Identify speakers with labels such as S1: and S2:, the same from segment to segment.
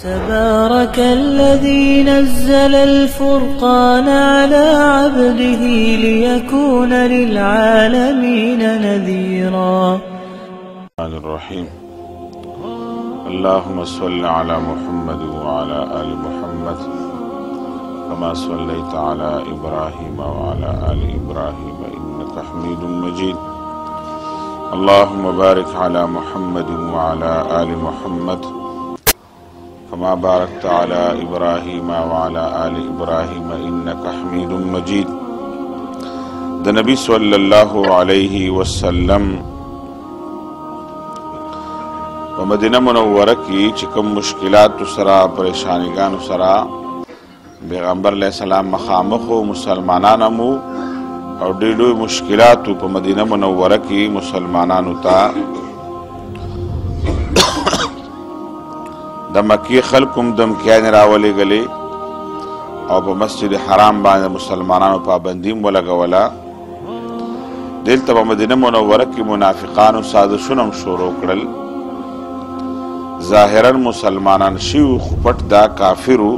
S1: تبارك الذي نزل الفرقان على عبده ليكون للعالمين نذيرا.
S2: الرحمن الرحيم. اللهم صل على محمد وعلى آل محمد كما صليت على إبراهيم وعلى آل إبراهيم إنك حميد مجيد. اللهم بارك على محمد وعلى آل محمد كما باركت على إبراهيم وعلى آل إبراهيم إنك حميد مجيد. د نبی صلی الله علیه وسلم په مدینه منوره کې چې کوم مشکلات سره پریشانیګانو سره پیغمبر علیه السلام مخامخ مسلمانان مو او ډېر مشکلات په مدینه منوره کې مسلمانانو ته د مکی خلکم دمکیان راولېږلې او په مسجد حرام باندې مسلمانانو پابندیم ولګوله. دلته په مدینه منوره کې منافقانو سازشونه هم شروع کړل. ظاهرا مسلمانان شیو خو پټ دا کافرو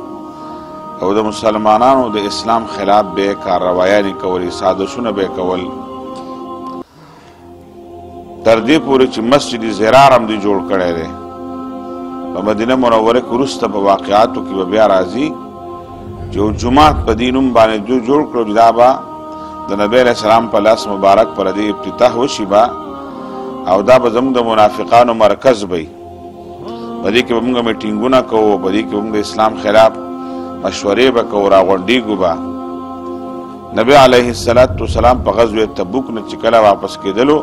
S2: او د مسلمانانو د اسلام خلاف به کاروایانې کولې، سازشونه به کول، تر دې پورې چې مسجد زرار هم دی جوړ کړی دی. په مدینه منوره کې وروسته په واقعاتو کې به بیا راځي چې یو جومات په دې نوم باندې جوړ کړو چې دا به د نبی علیه السلام په لاس مبارک پر دې افتتاح وشي به او دا به زموږ د منافقانو مرکز وي. په دې کې به موږ میټینګونه کوو، په دې کې به موږ د اسلام خلاف مشورې به کوو، راغونډېږو به. نبی علیه السلام په غزوه تبوک نه چې کله واپس کېدلو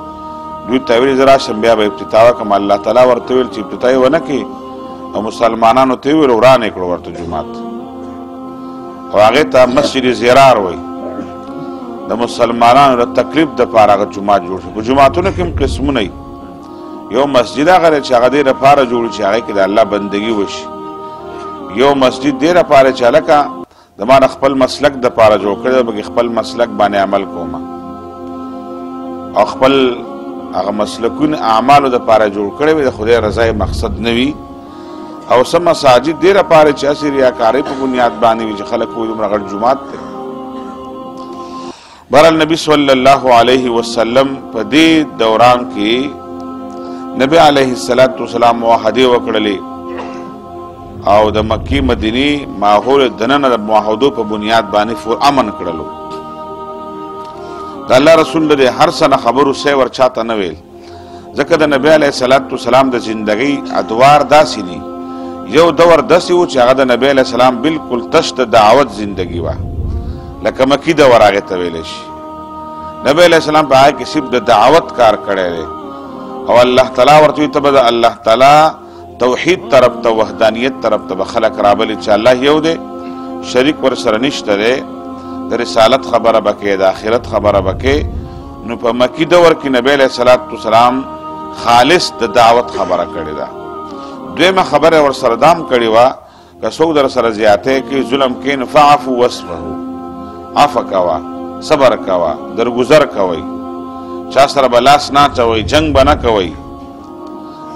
S2: دوی ته ویل زه راشم بیا به افتتاح وکړم. الله تعالی ورته ویل چې افتتاح یې ونه کړي او مسلمانانو ته یې ویل وران یې کړو ورته جومات او هغې ته مسجد زرار وایي. د مسلمانانو د تکلیف دپاره هغه جومات جوړ شو. په جوماتونو کې هم قسمونه وي. یو مسجد هغه دی چې هغه دې لپاره جوړ شي هغې کې د الله بندګي وشي. یو مسجد دې لپاره چې هلکه د ما د خپل مسلک دپاره جوړ کړی دی، پکې خپل مسلک باندې عمل کوم او خپل هغه مسلکون اعمالو دپاره جوړ کړی وي، د خدای رضا مقصد نه وي. او څه مساجد دې لپاره چې هسې ریاکارۍ په بنیاد باندې وي چې خلک وایي دومره غټ جومات دی. بهرحال نبي صلی الله علیه وسلم په دې دوران کې نبی علیه السلام معاهدې وکړلې او د مکې مدینې ماحول دننه د معاهدو په بنیاد باندې امن کړلو. د الله رسول د هر څه نه خبرو سی ور چاته نه ویل، ځکه د نبی علیه السلام د زندګۍ ادوار داسې دي. یو دور داسې و چې هغه د نبی علیه السلام بالکل تش د دعوت زندګي وه، لکه مکي دور هغې ته ویلی شي. نبی علیه السلام په هغې کې صرف د دعوت کار کړی دی او الله تعالی ورته وایي ته به د الله تعالی توحید طرف ته، وحدانیت طرف ته به خلک رابلي چې الله یو دی، شریک ورسره نشته دی. د رسالت خبره به کوې، د آخرت خبره به کوې. نو په مکي دور کې نبی علیه السلام خالص د دعوت خبره کړې ده. دویمه خبره ورسره دام کړې وه که څوک در سره زیاتی کوي، ظلم کوي، نو فعفو واصفحو، عفه کوه، صبر کوه، درګذر کوئ، چا سره به لاس نه اچوئ، جنګ به نه کوئ.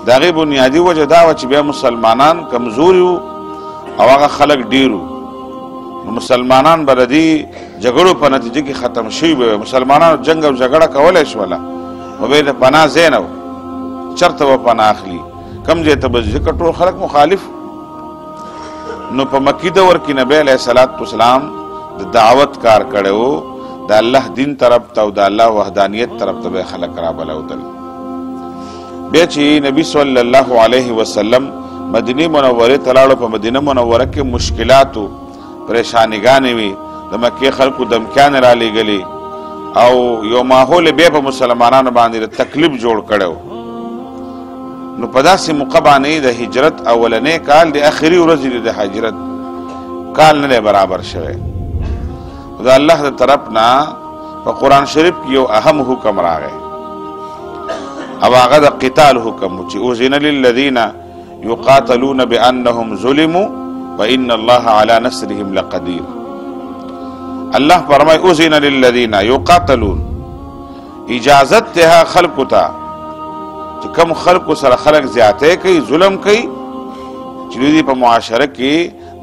S2: د هغې بنیادي وجه دا وه چې بیا مسلمانان کمزوري وو او هغه خلک ډېر وو. نو مسلمانان به د دې جګړو په نتیجه کې ختم شوي به وي. مسلمانانو جنګ او جګړه کولی شوله نو به یې د پناه ځای نه و، چېرته به پناه اخلي، کوم ځای ته به ځي، ځکه ټول خلک مخالف. نو په مکي دور کې نبی علیه السلام د دعوت کار کړی و، د الله دین طرف ته او د الله وحدانیت طرف ته به خلک رابلودل. بیا چې نبی صلی الله علیه وسلم مدینه منورې ته لاړو، په مدینه منوره کې مشکلاتو پریشانیګانې وي، د مکې خلکو دمکیانې رالیږلي او یو ماحول بیا په مسلمانانو باندې د تکلیف جوړ کړی و. نو په داسې موقع باندې د هجرت اولنی کال د آخري ورځې د هجرت کال نه دی برابر شوی. د الله د طرف نه په قرآن شریف کې یو اهم حکم راغی او هغه د قتال حکم و چې اذن للذین یقاتلون بانهم ظلموا وان الله علی نصرهم لقدیر. الله فرمای اذن للذین یقاتلون، اجازت ته خلقو ته چې کم خلقو سره خلق زیاته کوي، ظلم کوي، چې دوی په معاشره کې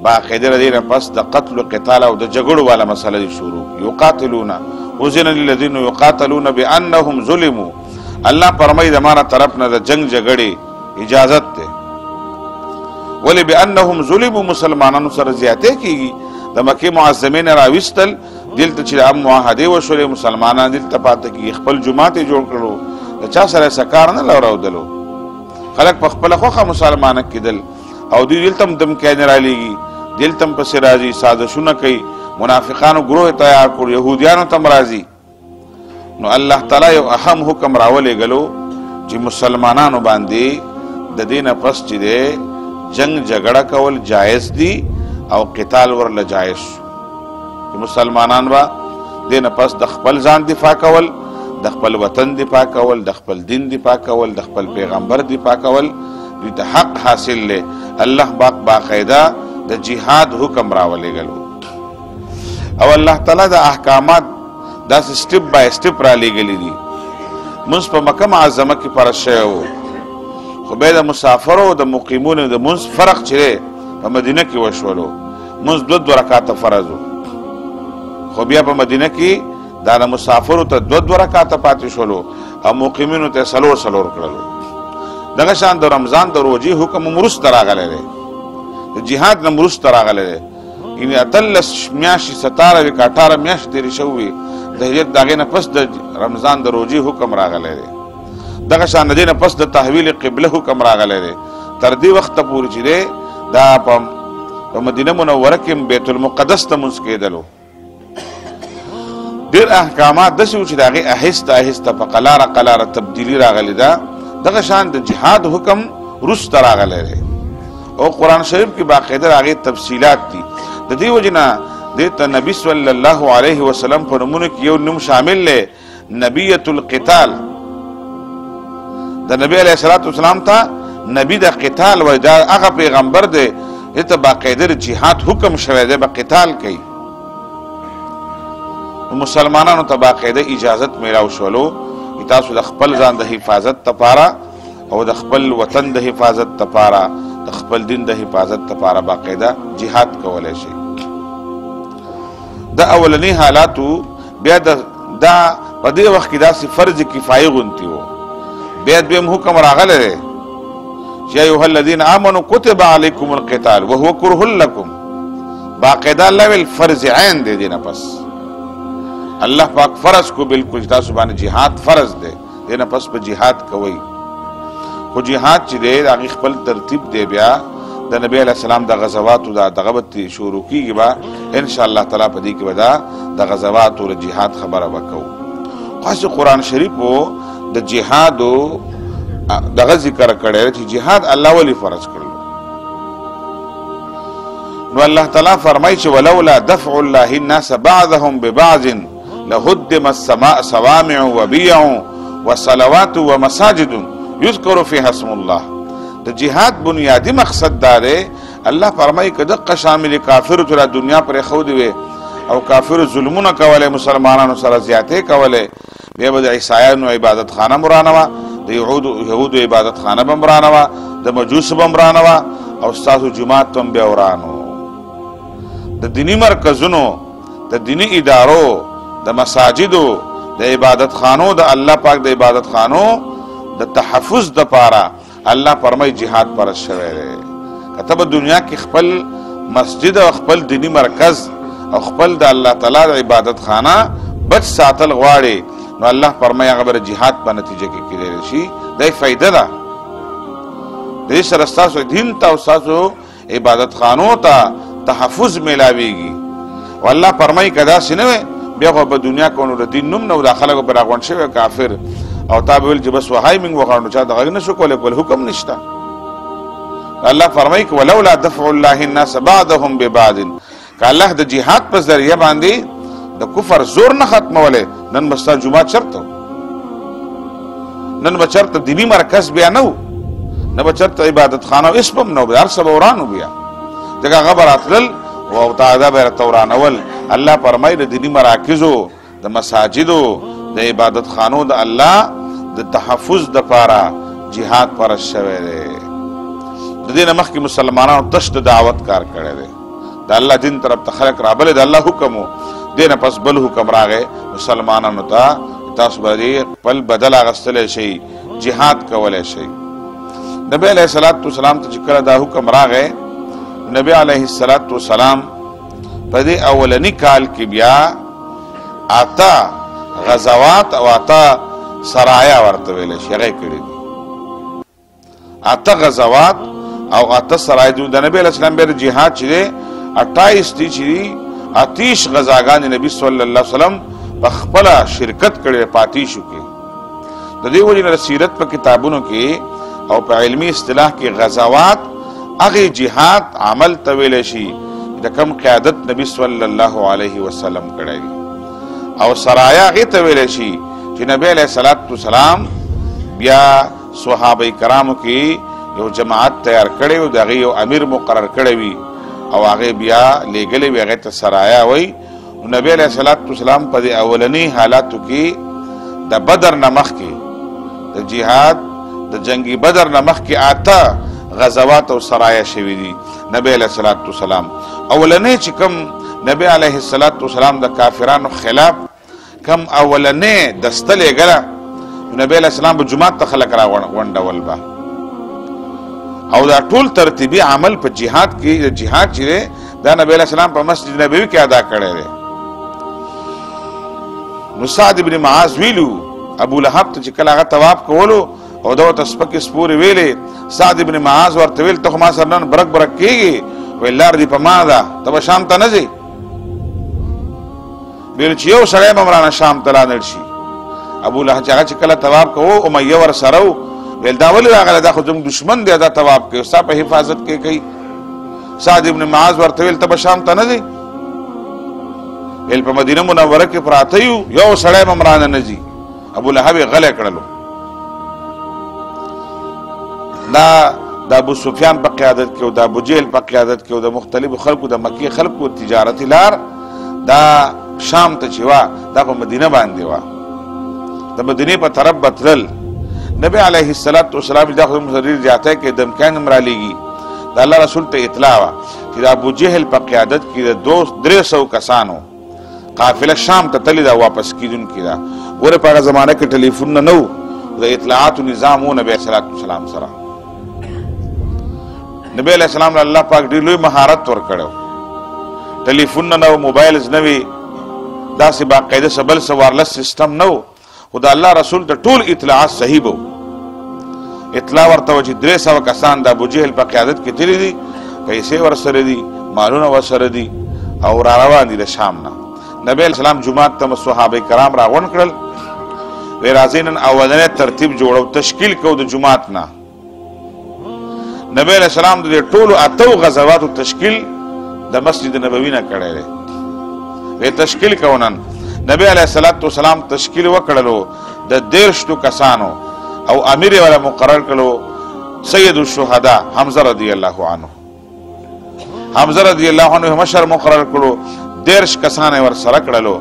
S2: باقاعده د دې نه پس د قتل و قتال او د جګړو والا مسله شروع یقاتلون وزن للذین یقاتلون بانهم ظلموا الله فرمایي د مانه طرف نه د جنگ جګړې اجازت ده ولی بانهم ظلموا مسلمانانو سره زیاته کیږي د مکه معظمین راوستل دلته چې هم معاهده وشولې مسلمانان دلته پاتې کی خپل جماعت جوړ کړو د چا سره سکار نه لورودلو خلک په خپل خوخه مسلمانان کېدل او دوی دلته دم کې نه رالېږي دلته پسې راځي سازشونه کوي منافقانو گروه تیار کړو يهوديانو تم راځي نو الله تعالی یو اهم حکم راولېږلو چې مسلمانانو باندې د دینه پس چې ده جنگ جګړه کول جایز دي او قتال ورله جایز چې مسلمانان با دینه پس د خپل ځان دفاع کول د خپل وطن دفاع کول د خپل دین دفاع کول د خپل پیغمبر دفاع کول دوی ته حق حاصل له الله باقاعده د جهاد حکم راولېږلو او الله تعالی د احکامات دا سټپ بای سټپ را لېږلي دي موږ په مکه معظمه کې فرض شوی و خو بیا د مسافرو د مقیمونو د منځ فرق چې په مدینه کې وشولو منځ دوه رکعاته فرض و خو بیا په مدینه کې دا د مسافرو ته دوه رکعاته پاتې شولو او مقیمینو ته څلور کړلو دغه شان د رمضان د روزې حکم وروسته راغلی دی د جهاد نه وروسته راغلی دی یعنې 18 میاشتې 17 که 18 میاشتې تېرې شوې د هجرت د هغې نه پس د رمضان د روزې حکم راغلی دی دغه شان د دې نه پس د تحویل قبله حکم راغلی دی تر دې وخته پورې چې دی دا په مدینه منوره کې بیت المقدس ته مونځ کېدلو ډېر احکامات داسې وو چې د هغې اهسته اهسته په قلاره تبدیلي راغلې ده دغه شان د جهاد حکم وروسته راغلی دی او قرآن شریف کې باقاعده د هغې تفصیلات دي د دې وجې نه دې ته نبي صلی الله علیه وسلم په نومونو کې یو نوم شامل دی نبیة القتال د نبی علیه الصلاة والسلام ته نبی د قتال وایي دا هغه پیغمبر دی دې ته باقاعده د جهاد حکم شوی دی به قتال کوي مسلمانانو ته باقاعده اجازت میلاو شولو تاسو د خپل ځان د حفاظت لپاره او د خپل وطن د حفاظت لپاره د خپل دین د حفاظت لپاره باقاعده جهاد کولی شي د اولنی حالاتو بیا دا په دې وخت کې داسې فرض کفایي غونتی و بیا دویم حکم راغلی دی چې ایها الذین آمنوا کتب علیکم القتال وهو کرها لکم باقاعده الله ویل فرض عین دی دې نه پس الله پاک فرض کو بالکل تاسو باندې جهاد فرض دی دې نه پس په جهاد کوئ خو جهاد چې دی د هغې خپل ترتیب دی بیا د نبی علیه السلام د غزواتو دغه به شروع کېږي به انشاءالله تعالی په دې کې به دا د غزواتو د جهاد خبره به کوو خاص قرآن شریفو د جهادو دغه ذکر کړی چې جهاد الله ولې فرض کړلو نو الله تعالی فرمایي چې ولولا دفع الله الناس بعضهم ببعض لهدمت صوامع وبيع وصلوات ومساجد یذکر فیها اسم الله د جهاد بنیادی مقصد دا دی الله فرمایي که دقه شامل کافرو ته دنیا پرې ښودې وې او کافرو ظلمونه کولی مسلمانانو سره زیاتې کولی بیا به د عیسایانو عبادت خانه مرانوه د یهودو عبادت خانه به مرانوه د مجوسو به مرانوه او ستاسو جماعت ته هم بیا ورانو د دینی مرکزونو د دینی ادارو د مساجدو د عبادت خانو د الله پاک د عبادت خانو د تحفظ دپاره الله فرمایي جهاد فرض شوی دی که ته به دنیا کې خپل مسجد او خپل دینی مرکز او خپل د الله تعالی د عبادت خانه بچ ساتل غواړې نو الله فرمایي هغه به جهاد په نتیجه کې کېدلی شي دا فایده ده د دې سره ستاسو دین ته او ستاسو عبادت خانو ته تحفظ میلاویږي او الله فرمایي که داسې نه وی بیا خو په دنیا کې نو د دین نوم نه و دا خلکو به راغونډ شوی کافر او تا به ویل چې بس وهای موږ وغواړو چا دغه نه شو کولی کول حکم نشته الله فرمایي که ولولا دفع الله الناس بعضهم ببعض که الله د جهاد په ذریعه باندې د کفر زور نه ختمولی نن به ستا جومات چرته نن به چرته دیني مرکز بیا نه و نه به چرته عبادت خانه او اسم هم نه و هر څه به ورانو بیا ځکه هغه به راتلل او تعاده به یې راته ورانول الله فرمایي د دیني مراکزو د مساجدو د عبادت خانو د الله د تحفظ دپاره جهاد فرض شوی دی د دې نه مخکې مسلمانانو تش د دعوت کار کړی دی، د الله دین طرف ته خلک رابلې، د الله حکم و، دې نه پس بل حکم راغی مسلمانانو ته تاسو به خپل بدل اخیستلی شئ، جهاد کولی شئ. نبی علیه الصلاة والسلام ته چې کله دا حکم راغی، نبی علیه الصلاة والسلام په دې اولنی کال کې بیا 8 غزوات او 8 سرایا ورته ویلی شي، هغه یې کړي دي. 8 غزوات او 8 سرایا د نبی علیه السلام بیا د جهاد چې دی 28 دي چې دي 28 غزاګانې نبی صلی الله علیه وسلم په خپله شرکت کړی په 28 کې. د دې وجې نه د سیرت په کتابونو کې او په علمي اصطلاح کې غزوات هغې جهاد عمل ته ویلی شي د کم قیادت نبی صلی الله علیه وسلم کړی دی، او سرایا هغې ته ویلی شي چې نبی علیه الصلاة والسلام بیا صحابه کرامو کې یو جماعت تیار کړی و، د هغې یو امیر مقرر کړی وي او هغې بیا لیږلی وي، هغې ته سرایا وایي. نبی علیه الصلاة والسلام په دې اولني حالاتو کې د بدر نه مخکې د جهاد د جنگی بدر نه مخکې 8 غزوات او سرایا شوي دي. نبی علیه الصلاة والسلام اولنی چې کوم نبی علیه الصلاة والسلام د کافرانو خلاف کم اولنی دسته لیږله، نبی علیه السلام به جومات ته خلک را غونډول به، او دا ټول ترتیبي عمل په جهاد کې جهاد چې دی دا نبی علیه السلام په مسجد نبوي کې ادا کړی دی. نو سعد ابن معاذ ویلو ابو لهب ته چې کله هغه طواف کولو او دا ورته سپکې سپورې ویلې، سعد ابن معاذ ورته ویل ته خو ما سره نن برک برک کېږي، ویل لار دې په ما ده، ته به شام ته نه ځې؟ ویل چې یو سړی به مرانه شام ته لاړ شي. ابو لهب چې هغه چې کله طواف کوو امیه ورسره و، ویل دا ولې راغلی؟ دا خو زموږ دشمن دی، دا طواف کوي، ستا په حفاظت کې کوي. سعد ابن معاذ ورته ویل ته به شام ته نه ځې؟ ویل په مدینه منوره کې پراته یو، یو سړی به مرانه نه ځي. ابو لهب یې غلی کړلو. دا د ابو سفیان په قیادت کې او د ابو جهل په قیادت کې او د مختلفو خلکو د مکې خلکو تجارتي لار دا شام ته چې وه دا په مدینه باندې وه، د مدینې په طرف به تلل. نبی علیه الصلاة والسلام دا خو ډېر زیاتی کې دمکیان هم رالیږي، د الله رسول ته اطلاع وه چې د ابو جهل په قیادت کې د 300 کسانو قافله شام ته تللې ده، واپس کېدونکې ده. ګوره په هغه زمانه کې ټلیفونونه نه و، د اطلاعاتو نظام و نبی علیه السلام سره. نبی علیہ السلام له الله پاک ډېر لوی مهارت ورکړی، ټلیفونونه نه و، موبایلز نه وي، داسې باقاعده څه بل څه وارلس سیسټم نه و، خو د الله رسول ته ټول اطلاعات صحیح به و. اطلاع ورته وه چې 300 کسان د ابو جهل په قیادت کې تللي دي، پیسې ورسره دي، مالونه ورسره دي او را روان دي د شام نه. نبی علیہ السلام جومات ته صحابه کرام راغونډ کړل، وی راځئ نن اولنی ترتیب جوړو، تشکیل کوو د جومات نه. نبی علیہ السلام د ټولو 8 غزواتو تشکیل د مسجد نبوي نه کړی دی. وی تشکیل کوو نن. نبی علیہ الصلاة والسلام تشکیل وکړلو د 13 کسانو او امیر یې ولا مقرر کړلو سید الشهداء حمزه رضی الله عنه. حمزه رضی الله عنه مشر مقرر کړلو، 13 کسان یې ورسره کړلو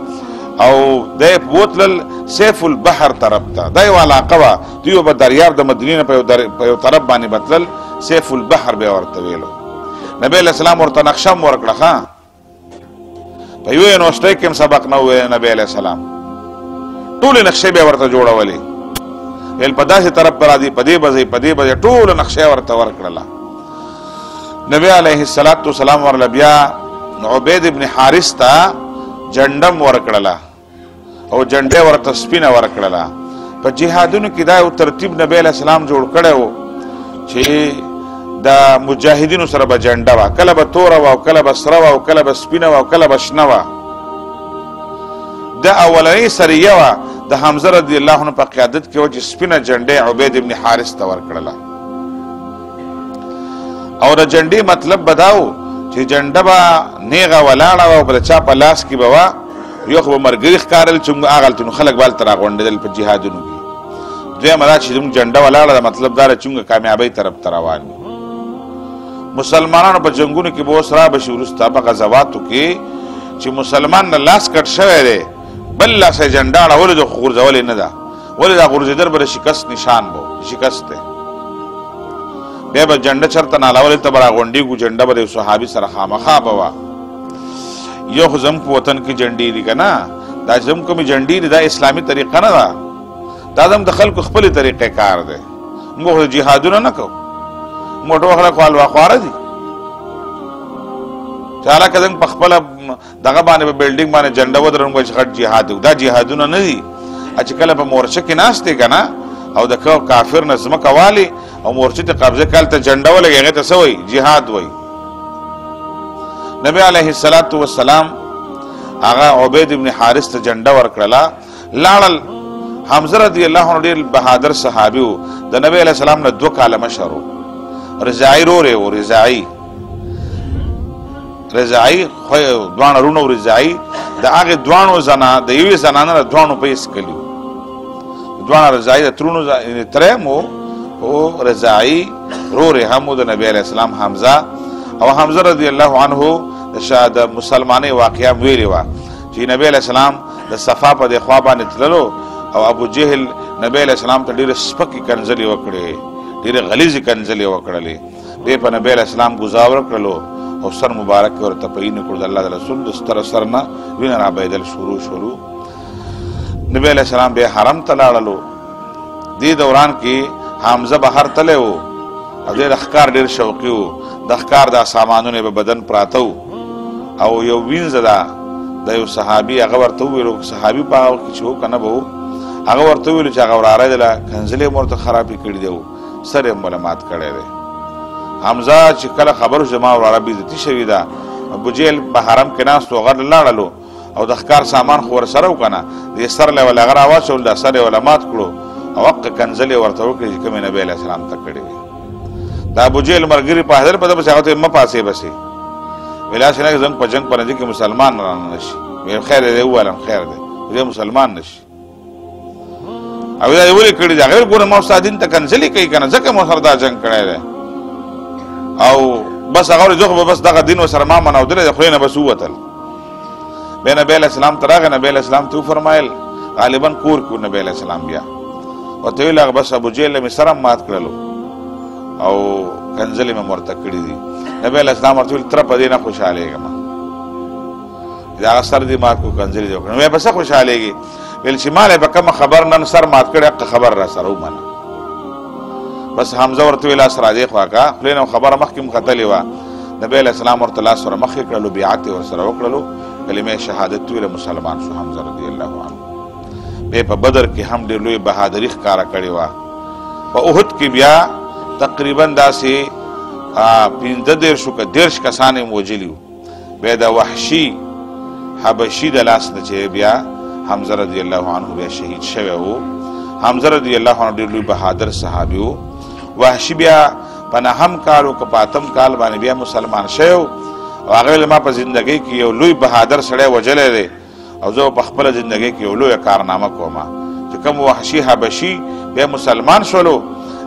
S2: او دی بوتلل سیف البحر طرف ته. دا یو علاقه وه، دوی به دریاب د مدینې نه په یو طرف باندې بتلل، سیف البحر به ورته ویلو. نبی علیہ السلام ورته نقشه هم ورکړه، ښه په یوه یونیورسټۍ کې هم سبق نه وویل نبی علیہ السلام، ټولې نقشې به یې ورته جوړولې، ویل په داسې طرف به راځي، په دې به ځئ، په دې به ځئ، ټوله نقشه یې ورته ورکړله. نبی علیه الصلاة والسلام ورله بیا عبید ابن حارث ته جنډم ورکړله او جنډې ورته سپینه ورکړله. په جهادونو کې دا یو ترتیب نبی علیہ السلام جوړ کړی و چې د مجاهدینو سره به جنډه وه، کله به توره وه او کله به سره وه او کله به سپینه وه او کله به شنه وه. د اولنۍ سریه وه د حمزه رضی الله عنه په قیادت کې وه چې سپینه جنډې عبید ابن حارث ته ورکړله. او د جنډې مطلب به دا و چې جنډه به نیغه ولاړه وه او په د چا په لاس کې به وه، یو خو به مرګري ښکارل چې موږ هغلته نو خلک به هلته راغونډېدل په جهادونو کې. دویمه دا چې زموږ جنډه ولاړه ده، مطلب دا ده چې موږ کامیابۍ طرف ته روان یو. مسلمانانو په جنګونو کې به اوس را به شي وروسته په غزواتو کې چې مسلمان نه لاس کټ شوی دی، بل لاس یې جنډه اړولې ده خو غورځولې نه ده. ولې دا غورځېدل به د شکست نشان به شکست دی. بیا به جنډه چرته نالولې ته به راغونډېږو جنډه به د یو صحابي سره خامخا به وه یو خو زموږ په وطن کې جنډې دي که نه دا چې زموږ کومې جنډې دي دا اسلامي طریقه نه ده دا هم د خلکو خپلې طریقې کار دی موږ خو جهادونه نه کوو موږ ټول خلک خو الواخواره دي چې هلکه زموږ په خپله دغه باندې په بلډینګ باندې جنډه ودرو موږ چې غټ جهاد وکړو دا جهادونه نه دي چې کله په مورچه کې ناست دی که نه او د کافر نه ځمکه والي او مورچې ته قبضه کال ته جنډه ولګي هغې ته څه وایي جهاد وایي نبی علیه السلام هغه عبید ابن حارث ته جنډه ورکړله لاړل حمزه رضی الله عنه ډېر بهادر صحابي و د نبی علیه السلام نه 2 کاله مشر و رضاعي رورې و رضاعي دواړه رونه و رضاعي د هغې دواړو د یوې زنانه نه دواړو په هېڅ کلي و دواړه رضاعي د ترونو تری هم و خو رضاعي رورې هم و د نبی علیه السلام حمزه او حمزه رضی الله عنه د مسلمانۍ واقعه ویلې وه چې نبی علیه السلام د صفا په دې خوا باندې تللو او ابو جهل نبی علیه السلام ته ډېرې سپکې کنځلې وکړې ډېرې غلیظې کنځلې وکړلې دې په نبی علیه السلام ګزار ورکړلو او سر مبارک ورته پهینې کړو د الله د رسول د ستره سر نه وینه رابهېدل شروع نبی علیه السلام بیا حرم ته لاړلو دې دوران کې حمزه بهر تلی و او دې د ښکار ډېر شوقي و د ښکار دا سامانونه به بدن پراته و او یو وینځه ده د یو صحابي هغه ورته وویلو صحابي په هغه کې چې و که نه به و هغه ورته وویلو چې هغه وراره دی له کنځلې هم ورته خرابې کړي دی سر یې هم بله مات کړی دی حمزه چې کله خبر شو زما وراره بېزتي شوې ده ابوجهل په حرم کې ناست و هغه لاړلو او د ښکار سامان خو ورسره و که نه دې سر له ولې هغه راواچول دا سر یې وله مات کړو او حق کنځلې ورته وکړې چې کومې نبی علیه السلام ته کړې وې دا ابوجهل ملګري په حاضر په ده پسې هغه ته مه پاسې بسې ویل هسې نه زموږ په جنګ په نتیجه کې مسلمان رانه نه شي ویل خیر دی وویلم خیر دی دې مسلمان نه شي او دا یې ولې کړي دي هغه ویل ګوره ما ستا دین ته کنځلې کوي که نه ځکه مو سره دا جنګ کړی دی او بس هغه ویل زه خو به بس دغه دین ورسره ما منودلی د خولې نه بس ووتل بیا نبی علیه السلام ته راغی نبی علیه السلام ته وفرمایل غالبا کور کې نبی علیه السلام بیا ورته ویل هغه بس ابوجهل مې سر هم مات کړلو او کنځلې مې ورته کړي دي نبی علیه السلام ورته ویل تره په دې نه خوشحالېږم د هغه سر دې مات کړو کنځلې دې وکړه نو په څه خوشحالېږي ویل چې ما له په کومه خبر نن سر مات کړی حق خبر را سره ومنه بس حمزه ورته ویل لاس را دې خوا کا خولې نه خبره مخکې م ختلې وه نبی علیه السلام ورته لاس سره مخکې کړلو بیعت یې ورسره وکړلو کلمې شهادت ویله مسلمان شو حمزه رضی الله عنه بیا په بدر کې هم ډېر لوی بهادري ښکاره کړې وه په احد کې بیا تقریبا داسې 15 کسان یې وژلي وو بیا د وحشي حبشي د لاس نه چې بیا حمزه رضی الله عنه بیا شهید شوی و حمزه رضی الله عنه ډېر لوی بهادر صحابي و وحشي بیا په 9 کال او که په 8 کال باندې بیا مسلمان شوی و او هغه ویل ما په زندګۍ کې یو لوی بهادر سړی وژلی دی او زه په خپله زندګۍ کې یو لویه کارنامه کومه چې کوم وحشي حبشي بیا مسلمان شولو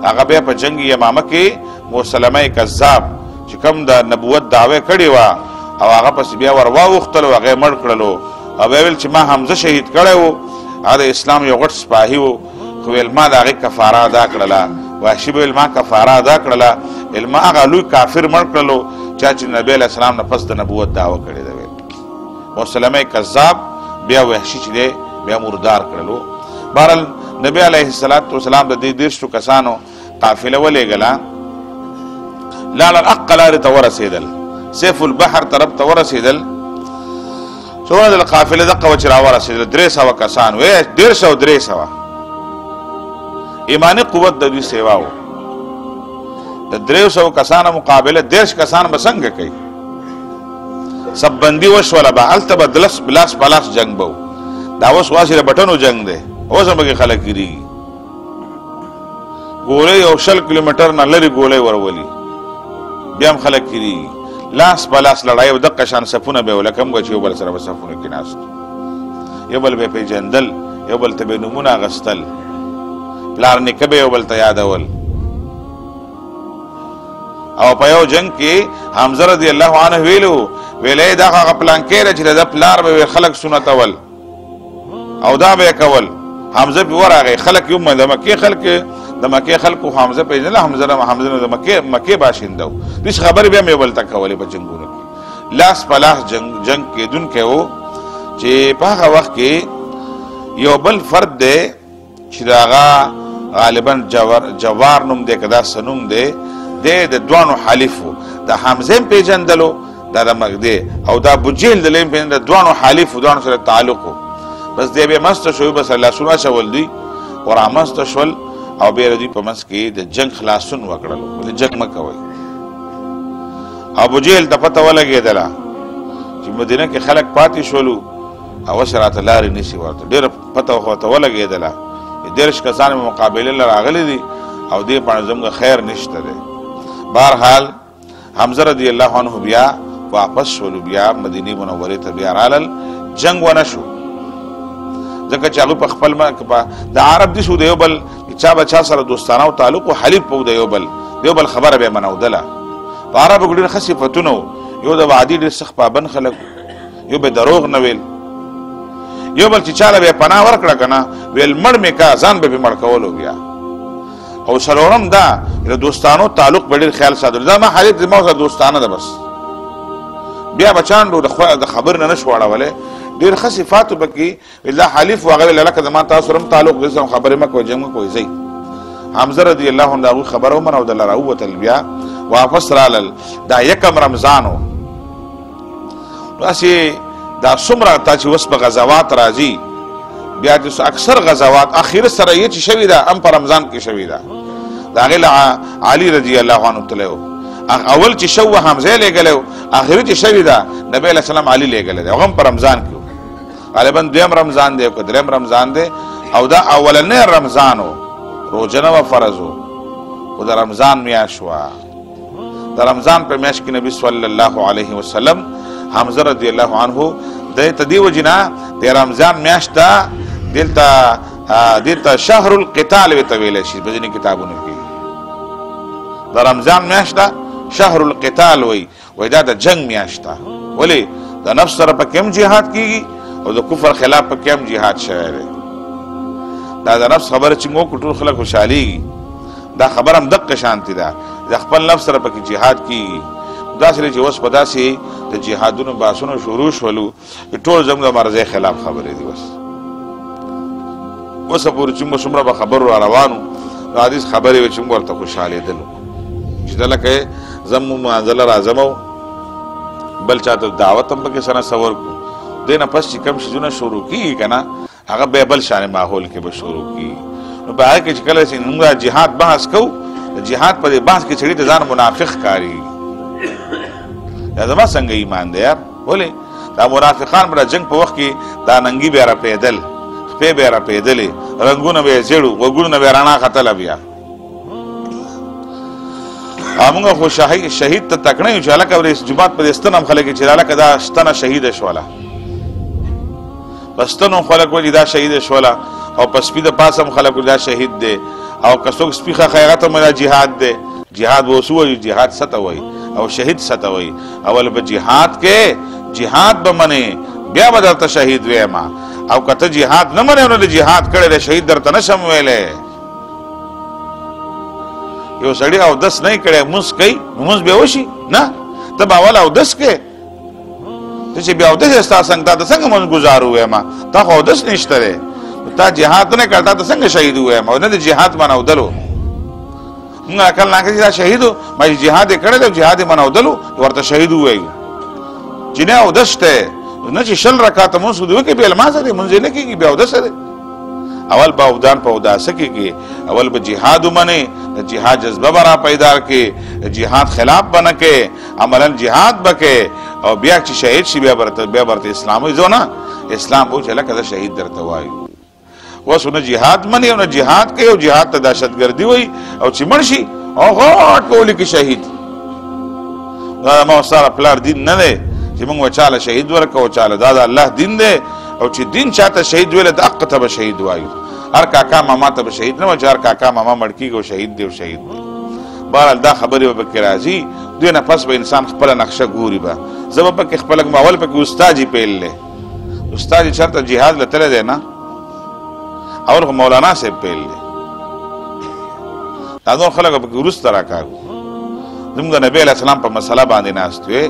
S2: هغه بیا په جنګ یمامه کې مسلمه کذاب چې کوم د نبوت دعوی کړې وه او هغه پسې بیا ور واوښتل او هغه یې مړ کړلو او بیا ویل چې ما حمزه شهید کړی و هغه د اسلام یو غټ سپاهي و خو ویل ما د هغې کفاره ادا کړله وحشي به ویل ما کفاره ادا کړله ویل ما هغه لوی کافر مړ کړلو چا چې نبی علیه السلام نه پس د نبوت دعوه کړې ده ویل مسلمه کذاب بیا وحشي چې دی بیا مردار کړلو بهرحال نبی علیه السلام د دې 30 کسانو قافله ولېږله لاړل حق لارې ته ورسېدل سیف البحر طرف ته ورسېدل څومره د قافلې دقه وه چې راورسېدل 300 کسان وې 150 ایماني قوت د دوی سیوا و د 300 کسانو مقابله 10 کسان به څنګه کوي سب بندي وشوله به هلته به لاس په لاس جنګ به و دا اوس واسې د بټنو جنګ دی اوس هم پکې خلک ګیرېږي ګولۍ یو 20 کیلومتر نه لرې ګولۍ ورولي بیا هم خلک ګیرېږي لاس په لاس لړۍ و دقه شان صفونه به یې لکه موږ چې یو بل سره به صفونو کې ناست یو بل به یې پېژندل یو بل ته به یې نومونه اخیستل پلار نیکه به یو بل ته یادول او په یو جنګ کې حمزه رضی الله عنه ویلو ویلې دا هغه پلانکې دی چې د پلار به خلک سنتول او دا به یې کول حمزه پې ورغی خلک یې ومنل د مکې خلک د مکه خلکو حمزه پیژنل، حمزه د مکه باشنده و. هیڅ خبرې بیا مې بل ته کولې په جنګونو کې. لاس په لاس جنگ کېدونکی و چې په هغه وخت کې یو بل فرد دی چې د هغه غالبا جوار نوم دی که داسې نوم دی، دی د دوانو حلیف و. د حمزه هم پیژندلو دا د مګدی او دا ابوجهل د لیم پیژندل، د دوانو حلیف و، دوانو سره تعلق و. بس دی بیا مسته شو، بس لاسونه اچول دوی ورامسته شول او بیا دوی په منځ کې د جنګ خلاصون وکړلو، ولې جنګ مه کوئ. ابوجهل ته پته ولګېدله چې مدینه کې خلک پاتې شولو او اوس راته لارې نیسي، ورته ډېره پته ورته ولګېدله. 13 کسان مقابله له راغلي دي او دې باندې زموږ خیر نشته دی. بهرحال حمزه رضی الله عنه بیا واپس شولو، بیا مدینه منورې ته بیا رالل، جنګ ونه شو ځکه چې هغوی په خپل د عرب دي شو، د یو بل چا به چا سره دوستانه او تعلق و، حلیف به و د یو بل خبره به یې منودله. په عربو کې ډېر ښه صفتونه و، یو د وعدې ډېر سخت پابند خلک و، یو به دروغ نه ویل، یو بل چې چاله به یې پناه ورکړه که نه ویل مړ مې کا، ځان به پې مړ کولو بیا. او څلورم دا د دوستانو تعلق به ډېر خیال ساتلو، دا ما حلیف زما سره دوستانه ده بس. بیا به چانډو د خبر نه شو اړولی، ډېر ښه صفاتو به کې دا حلیف و، هغه ویل لکه زما تاسو سره هم تعلق دی، زه خبرې مه کوئ، جنګ مه کوئ، ځئ. حمزه رضی الله عنه د هغوی خبره ومنودله، راووتل بیا واپس رالل. دا یکم رمضان و. داسې دا څومره تا چې اوس به غزوات راځي، بیا د اکثر غزوات اخر سره یې چې شوې ده هم په رمضان کې شوې ده. د هغې له علي رضی الله عنه تللی و، اول چې شو حمزه لېږلی و، اخري چې شوې ده نبی علیه السلام علي لېږلی دی، هغه هم په رمضان کې و. غالبا دویم رمضان دی که دریم رمضان دی، او دا اولنی رمضان و، روژه نه وه فرض و، خو د رمضان میاشت وه. د رمضان په میاشت کې نبی صلی الله علیه وسلم حمزه رضی الله عنه دی ته دې وجې نه د رمضان میاشت ته دلته شهر القتال ورته ویلی شي په ځینې کتابونو کې. د رمضان میاشت ته شهر القتال وایي دا د جنګ میاشت ده. ولې د نفس سره پکې هم جهاد کېږي او د کفر خلاف پکې هم جهاد شوی دی. دا د نفس خبره چې موږ ټول خلک خوشحالېږي، دا خبره هم دقه شانتې ده، د خپل نفس سره پکې جهاد کېږي. داسې دی چې اوس په داسې د جهادونو بحثونو شروع شولو ټول زموږ د مرضۍ خلاف خبرې دي. اوسه پورې چې موږ څومره به خبرو را روانو، د حدیث خبرې وې چې موږ ورته خوشحالېدلو چې دا لکه زه منزله راځم بل چا ته دعوت هم پکې سره صور کړو، دې نه پس چې کوم شیزونه شروع کېږي که نه هغه بیا بل شانې ماحول کې به شروع کېږي. نو په هغه کې چې کله چې موږ جهاد بحث کوو، د جهاد په دې بحث کې سړي ته ځان منافق ښکارېږي. دا زما څنګه ایمان دی یار؟ ولې دا منافقان به د جنګ په وخت کې دا ننګي به یې رپېدل، خپې به یې رپېدلې، رنګونه به یې زیړو، غوږونه به یې رڼا ختله بیا. موږ خو شهید ته تکړه یو چې هلکه جومات په دې ستن هم خلک چې هلکه دا ستنه شهیده شوله، په ستنو خلک وایي دا شهیده شوله، او په سپي د پاس هم خلک دا شهید دی، او که څوک سپي خیرات هم دا جهاد دی. جهاد به اوس ووایي جهاد څه ته وایي او شهید څه ته وایي. اول به جهاد کې جهاد به منې بیا به درته شهید ویمه، او که ته جهاد نه منې نو د جهاد کړی دی شهید درته نشم ویلی. یو سړی اودس نه یې کړی مونځ کوي نو مونځ بیا وشي نه، ته به اول اودس کې، ته چې بیا اودس یې ستا څنګ تا ته څنګه مونځ ګزار وویمه، تا خو اودس نشته دی، تا جهاد نه کړ تا ته څنګه شهید وویمه، نه د جهاد منودلو. موږ عقل ناکړه چې دا شهید و، ما چې جهاد یې کړی دی جهاد یې منودلو ورته شهید ووایو چې نه اودس شته، نه چې 20 رکعاته مونځ دې وکړي بیا لمانځه دی، مونځ یې نه کېږي بیا اودسه دی. اول به اودان په اوداسه کېږي، اول به جهاد ومنې، د جهاد جذبه به را پیدا کړې، د جهاد خلاف به نه کې، عملا جهاد به کې، او بیا چې شهید شي بیا برته اسلام وایي. زه نه اسلام وایو چې هلکه زه شهید درته وایو. اوس نه جهاد مني او نه جهاد کوي، او جهاد ته دهشتګردي وایي، او چې مړ شي او غاټ په ولیکي شهید. دا ما سره پلار دین نه دی چې موږ وچاله شهید ورکړو، چاله دا د الله دین دی، او چې دین چاته شهید ویله د حق ته به شهید وایو. هر کاکا ماما ته به شهید نه وایي چې هر کاکا ماما مړ کېږي او شهید دی او شهید دی. بهرحال دا خبرې به پکې راځي، دوی نه پس به انسان خپله نقشه ګوري. به زه به پکې خپله اول پکې استاد یې پیل دی، استاد یې چېرته جهاد له تللی دی نه، اول خو مولانا صاحب پیل دی، دا خلک به ورست راکاږو زموږ نبی علیہ السلام په مسله باندې ناست وي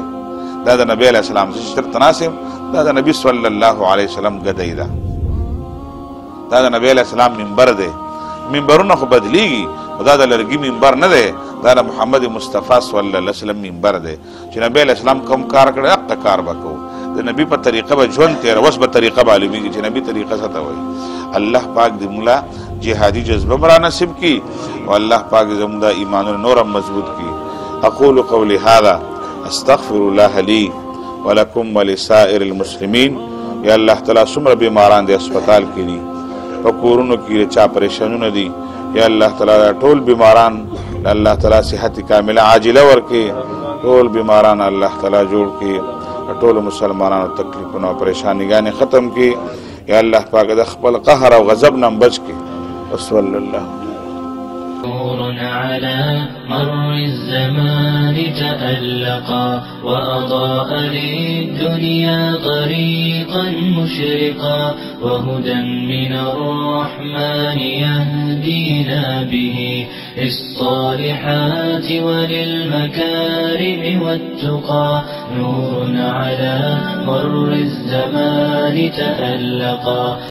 S2: دا د نبی علیہ السلام چې تناسب دا د نبی صلی الله علیه وسلم ګدی ده دا د نبی علیہ السلام منبر دی منبرونه خو بدلیږي دا د لرګي منبر نه دی دا د محمد مصطفی صلی الله علیه وسلم منبر دی چې نبی علیہ السلام کوم کار کړی هغه کار وکړو د نبی په طریقه به ژوند تیر اوس به طریقه معلومیږي چې نبی طریقه څه ته وایي الله پاک دې موږ جهادي جذبه را نصیب کړي او الله پاک زموږ د ایمانونو نور مضبوط کړي اقول قولي هذا استغفر الله لي ولكم ولسائر المسلمين یا الله تعالی څومره بیماران دي هسپتال کې دي په کورونو کې چا پریشانونه دي یا الله تعالی ټول بیماران الله تعالی صحت کامله عاجله ورکړي ټول بیماران الله تعالی جوړ کړي ټول مسلمانانو تکلیفونه او پریشانیګانې ختم کړي یا الله پاک د خپل قهر او غضب نه بچ کړي وصلی الله
S1: نور على مر الزمان تألقا وأضاء للدنيا طريقا مشرقا وهدى من الرحمن يهدينا به للصالحات وللمكارم والتقى نور على مر الزمان تألقا